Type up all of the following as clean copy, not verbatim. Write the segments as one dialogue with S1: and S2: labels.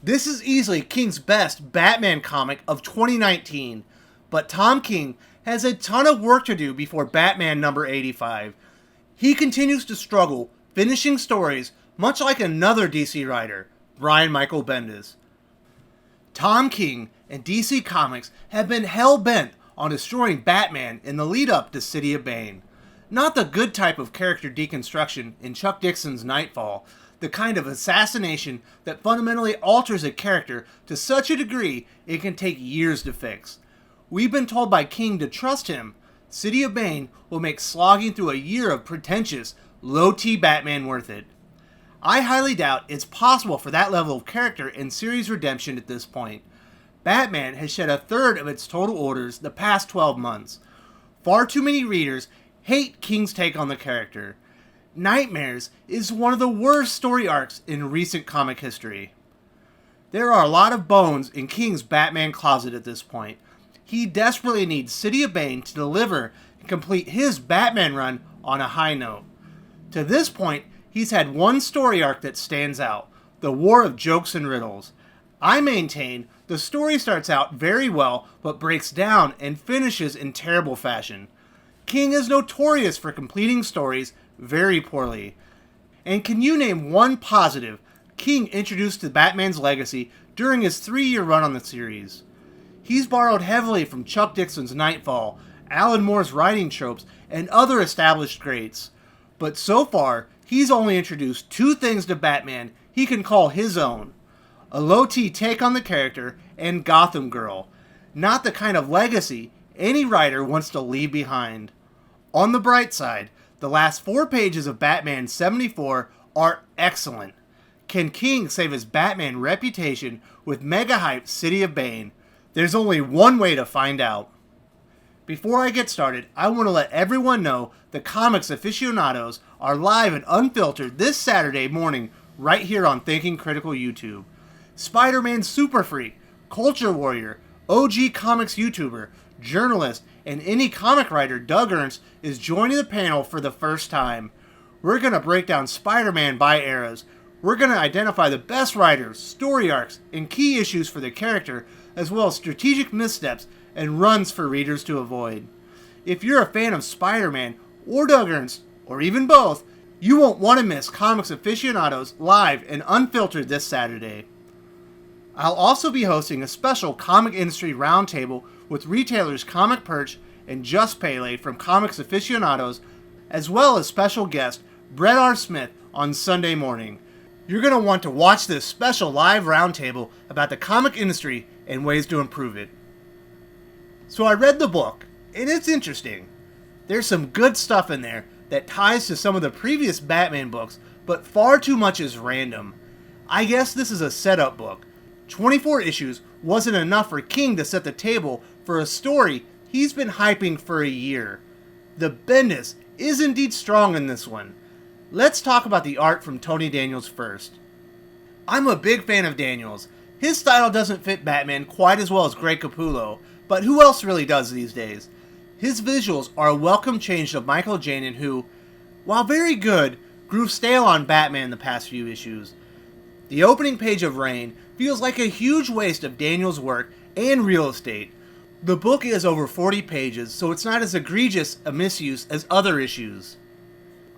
S1: This is easily King's best Batman comic of 2019, but Tom King has a ton of work to do before Batman number 85. He continues to struggle finishing stories much like another DC writer, Brian Michael Bendis. Tom King and DC Comics have been hell-bent on destroying Batman in the lead-up to City of Bane. Not the good type of character deconstruction in Chuck Dixon's Nightfall, the kind of assassination that fundamentally alters a character to such a degree it can take years to fix. We've been told by King to trust him. City of Bane will make slogging through a year of pretentious, low-T Batman worth it. I highly doubt it's possible for that level of character and series redemption at this point. Batman has shed a third of its total orders the past 12 months. Far too many readers hate King's take on the character. Nightmares is one of the worst story arcs in recent comic history. There are a lot of bones in King's Batman closet at this point. He desperately needs City of Bane to deliver and complete his Batman run on a high note. To this point, he's had one story arc that stands out, the War of Jokes and Riddles. I maintain the story starts out very well, but breaks down and finishes in terrible fashion. King is notorious for completing stories very poorly. And can you name one positive King introduced to Batman's legacy during his 3-year run on the series? He's borrowed heavily from Chuck Dixon's Nightfall, Alan Moore's writing tropes, and other established greats. But so far, he's only introduced 2 things to Batman he can call his own. A low-T take on the character, and Gotham Girl. Not the kind of legacy any writer wants to leave behind. On the bright side, the last 4 pages of Batman 74 are excellent. Can King save his Batman reputation with mega-hyped City of Bane? There's only one way to find out. Before I get started, I want to let everyone know the comics aficionados are live and unfiltered this Saturday morning right here on Thinking Critical YouTube. Spider-Man Super Freak, Culture Warrior, OG Comics YouTuber, journalist, and indie comic writer Doug Ernst is joining the panel for the first time. We're going to break down Spider-Man by eras. We're going to identify the best writers, story arcs, and key issues for the character, as well as strategic missteps and runs for readers to avoid. If you're a fan of Spider-Man, or Doug Ernst, or even both, you won't want to miss Comics Aficionados live and unfiltered this Saturday. I'll also be hosting a special comic industry roundtable with retailers Comic Perch and Just Pele from Comics Aficionados, as well as special guest Brett R. Smith on Sunday morning. You're going to want to watch this special live roundtable about the comic industry and ways to improve it. So I read the book, and it's interesting. There's some good stuff in there that ties to some of the previous Batman books, but far too much is random. I guess this is a setup book. 24 issues wasn't enough for King to set the table for a story he's been hyping for a year. The Bendis is indeed strong in this one. Let's talk about the art from Tony Daniels first. I'm a big fan of Daniels. His style doesn't fit Batman quite as well as Greg Capullo, but who else really does these days? His visuals are a welcome change to Michael Janin, who, while very good, grew stale on Batman the past few issues. The opening page of Reign feels like a huge waste of Daniels' work and real estate. The book is over 40 pages, so it's not as egregious a misuse as other issues.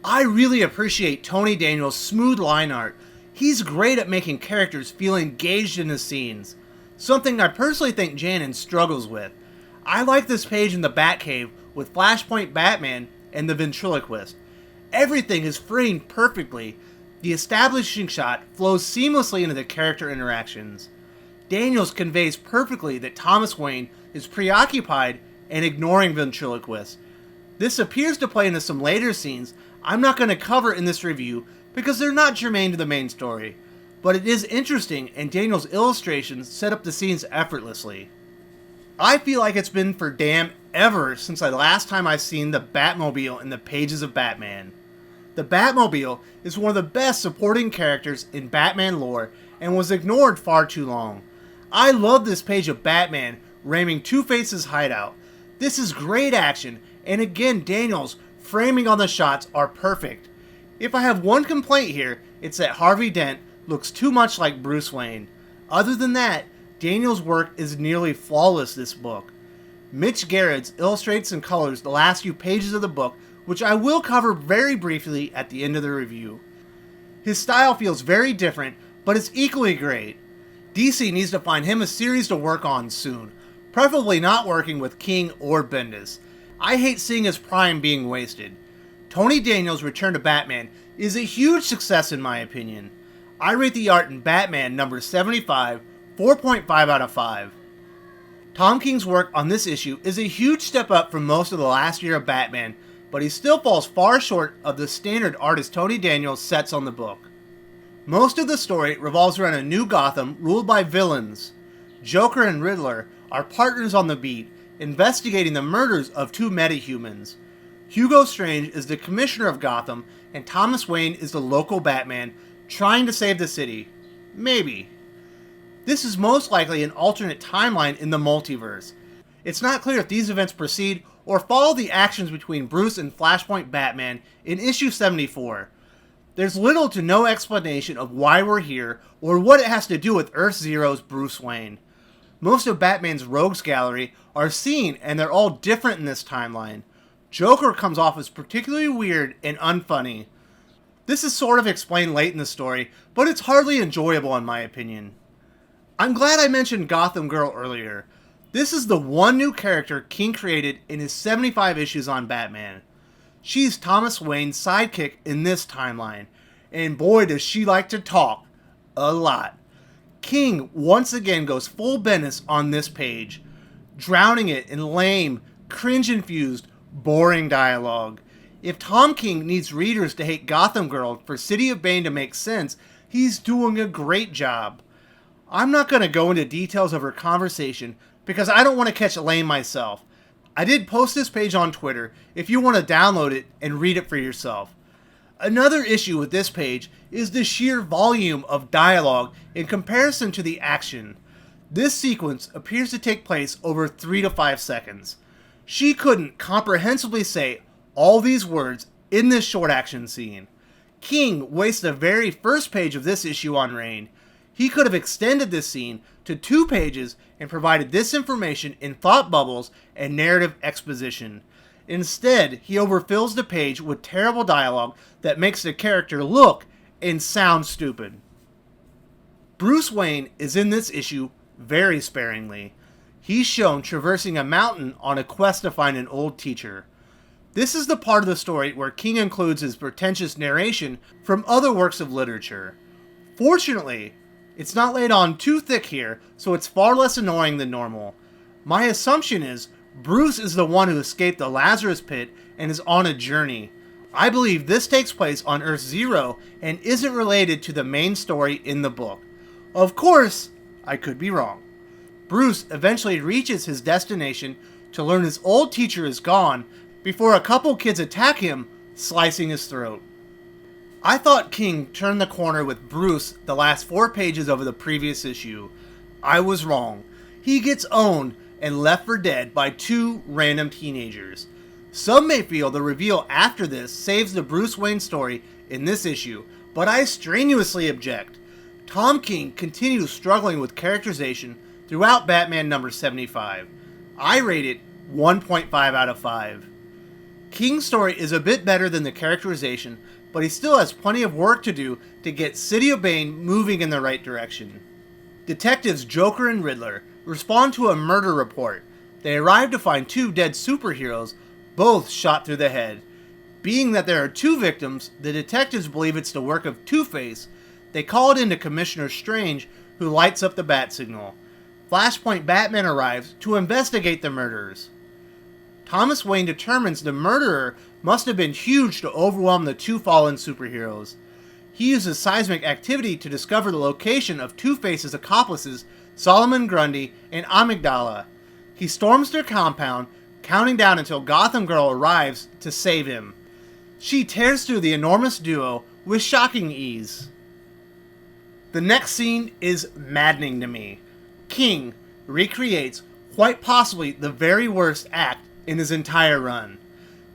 S1: I really appreciate Tony Daniels' smooth line art. He's great at making characters feel engaged in the scenes, something I personally think Janin struggles with. I like this page in the Batcave with Flashpoint Batman and the Ventriloquist. Everything is framed perfectly. The establishing shot flows seamlessly into the character interactions. Daniels conveys perfectly that Thomas Wayne is preoccupied and ignoring Ventriloquist. This appears to play into some later scenes I'm not going to cover in this review because they're not germane to the main story, but it is interesting and Daniels' illustrations set up the scenes effortlessly. I feel like it's been for damn ever since the last time I've seen the Batmobile in the pages of Batman. The Batmobile is one of the best supporting characters in Batman lore and was ignored far too long. I love this page of Batman ramming Two-Face's hideout. This is great action, and again Daniels' framing on the shots are perfect. If I have one complaint here, it's that Harvey Dent looks too much like Bruce Wayne. Other than that, Daniel's work is nearly flawless this book. Mitch Gerads illustrates and colors the last few pages of the book, which I will cover very briefly at the end of the review. His style feels very different, but it's equally great. DC needs to find him a series to work on soon, preferably not working with King or Bendis. I hate seeing his prime being wasted. Tony Daniel's return to Batman is a huge success in my opinion. I rate the art in Batman number 75, 4.5 out of 5. Tom King's work on this issue is a huge step up from most of the last year of Batman, but he still falls far short of the standard artist Tony Daniels sets on the book. Most of the story revolves around a new Gotham ruled by villains. Joker and Riddler are partners on the beat, investigating the murders of two metahumans. Hugo Strange is the commissioner of Gotham, and Thomas Wayne is the local Batman, trying to save the city. Maybe. This is most likely an alternate timeline in the multiverse. It's not clear if these events proceed or follow the actions between Bruce and Flashpoint Batman in issue 74. There's little to no explanation of why we're here or what it has to do with Earth Zero's Bruce Wayne. Most of Batman's rogues gallery are seen and they're all different in this timeline. Joker comes off as particularly weird and unfunny. This is sort of explained late in the story, but it's hardly enjoyable in my opinion. I'm glad I mentioned Gotham Girl earlier. This is the one new character King created in his 75 issues on Batman. She's Thomas Wayne's sidekick in this timeline, and boy does she like to talk. A lot. King once again goes full Bendis on this page, drowning it in lame, cringe-infused, boring dialogue. If Tom King needs readers to hate Gotham Girl for City of Bane to make sense, he's doing a great job. I'm not going to go into details of her conversation because I don't want to catch lame myself. I did post this page on Twitter if you want to download it and read it for yourself. Another issue with this page is the sheer volume of dialogue in comparison to the action. This sequence appears to take place over 3 to 5 seconds. She couldn't comprehensively say all these words in this short action scene. King wastes the very first page of this issue on Reign. He could have extended this scene to 2 pages and provided this information in thought bubbles and narrative exposition. Instead, he overfills the page with terrible dialogue that makes the character look and sound stupid. Bruce Wayne is in this issue very sparingly. He's shown traversing a mountain on a quest to find an old teacher. This is the part of the story where King includes his pretentious narration from other works of literature. Fortunately, it's not laid on too thick here, so it's far less annoying than normal. My assumption is Bruce is the one who escaped the Lazarus Pit and is on a journey. I believe this takes place on Earth Zero and isn't related to the main story in the book. Of course, I could be wrong. Bruce eventually reaches his destination to learn his old teacher is gone before a couple kids attack him, slicing his throat. I thought King turned the corner with Bruce the last 4 pages of the previous issue. I was wrong. He gets owned and left for dead by 2 random teenagers. Some may feel the reveal after this saves the Bruce Wayne story in this issue, but I strenuously object. Tom King continues struggling with characterization throughout Batman number 75. I rate it 1.5 out of 5. King's story is a bit better than the characterization, but he still has plenty of work to do to get City of Bane moving in the right direction. Detectives Joker and Riddler respond to a murder report. They arrive to find 2 dead superheroes, both shot through the head. Being that there are 2 victims, the detectives believe it's the work of Two-Face. They call it into Commissioner Strange, who lights up the bat signal. Flashpoint Batman arrives to investigate the murderers. Thomas Wayne determines the murderer must have been huge to overwhelm the 2 fallen superheroes. He uses seismic activity to discover the location of Two-Face's accomplices, Solomon Grundy and Amygdala. He storms their compound, counting down until Gotham Girl arrives to save him. She tears through the enormous duo with shocking ease. The next scene is maddening to me. King recreates quite possibly the very worst act in his entire run.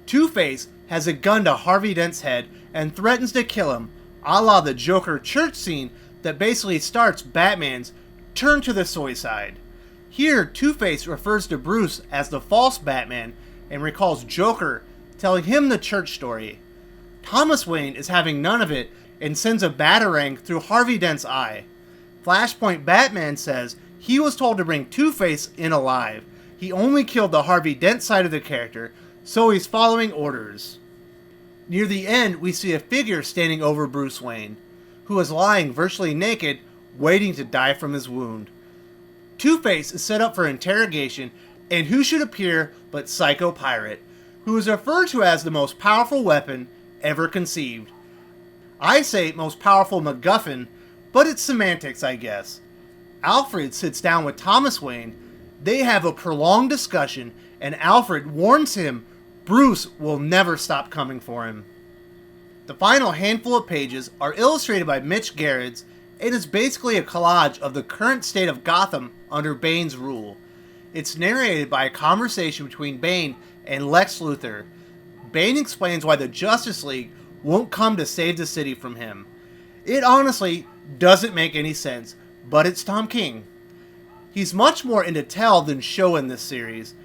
S1: Two-Face has a gun to Harvey Dent's head and threatens to kill him, a la the Joker church scene that basically starts Batman's return to the soy side. Here, Two-Face refers to Bruce as the false Batman and recalls Joker telling him the church story. Thomas Wayne is having none of it and sends a batarang through Harvey Dent's eye. Flashpoint Batman says he was told to bring Two-Face in alive. He only killed the Harvey Dent side of the character, so he's following orders. Near the end, we see a figure standing over Bruce Wayne, who is lying virtually naked, waiting to die from his wound. Two-Face is set up for interrogation, and who should appear but Psycho Pirate, who is referred to as the most powerful weapon ever conceived. I say most powerful MacGuffin, but it's semantics, I guess. Alfred sits down with Thomas Wayne. They have a prolonged discussion, and Alfred warns him Bruce will never stop coming for him. The final handful of pages are illustrated by Mitch Gerrits and is basically a collage of the current state of Gotham under Bane's rule. It's narrated by a conversation between Bane and Lex Luthor. Bane explains why the Justice League won't come to save the city from him. It honestly doesn't make any sense, but it's Tom King. He's much more into tell than show in this series.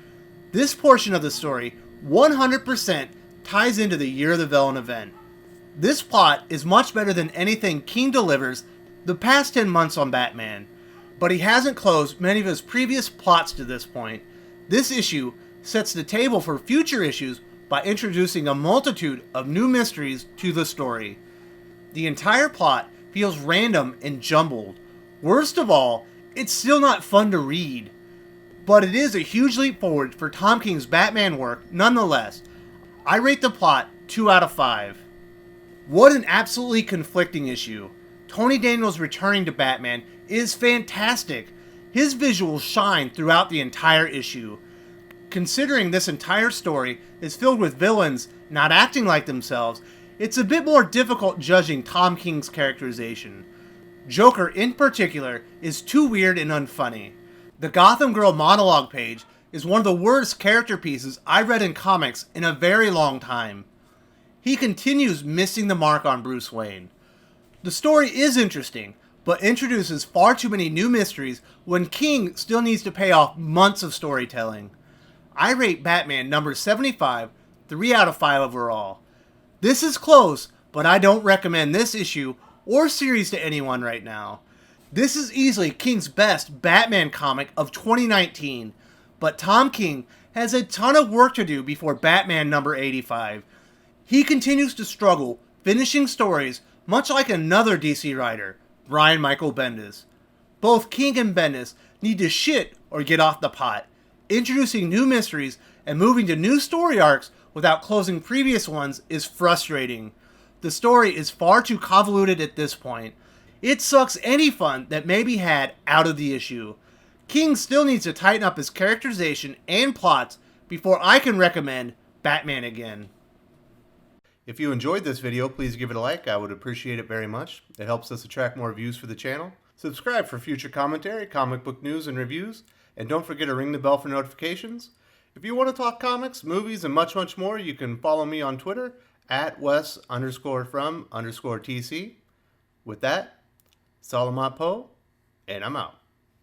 S1: This portion of the story 100% ties into the Year of the Villain event. This plot is much better than anything King delivers the past 10 months on Batman, but he hasn't closed many of his previous plots to this point. This issue sets the table for future issues by introducing a multitude of new mysteries to the story. The entire plot feels random and jumbled. Worst of all, it's still not fun to read. But it is a huge leap forward for Tom King's Batman work nonetheless. I rate the plot 2 out of 5. What an absolutely conflicting issue. Tony Daniels returning to Batman is fantastic. His visuals shine throughout the entire issue. Considering this entire story is filled with villains not acting like themselves, it's a bit more difficult judging Tom King's characterization. Joker in particular is too weird and unfunny. The Gotham Girl monologue page is one of the worst character pieces I've read in comics in a very long time. He continues missing the mark on Bruce Wayne. The story is interesting, but introduces far too many new mysteries when King still needs to pay off months of storytelling. I rate Batman number 75, 3 out of 5 overall. This is close, but I don't recommend this issue or series to anyone right now. This is easily King's best Batman comic of 2019, but Tom King has a ton of work to do before Batman number 85. He continues to struggle finishing stories much like another DC writer, Brian Michael Bendis. Both King and Bendis need to shit or get off the pot. Introducing new mysteries and moving to new story arcs without closing previous ones is frustrating. The story is far too convoluted at this point. It sucks any fun that may be had out of the issue. King still needs to tighten up his characterization and plots before I can recommend Batman again. If you enjoyed this video, please give it a like. I would appreciate it very much. It helps us attract more views for the channel. Subscribe for future commentary, comic book news, and reviews. And don't forget to ring the bell for notifications. If you want to talk comics, movies, and much, much more, you can follow me on Twitter at Wes_from_TC. With that, Salamat Po, and I'm out.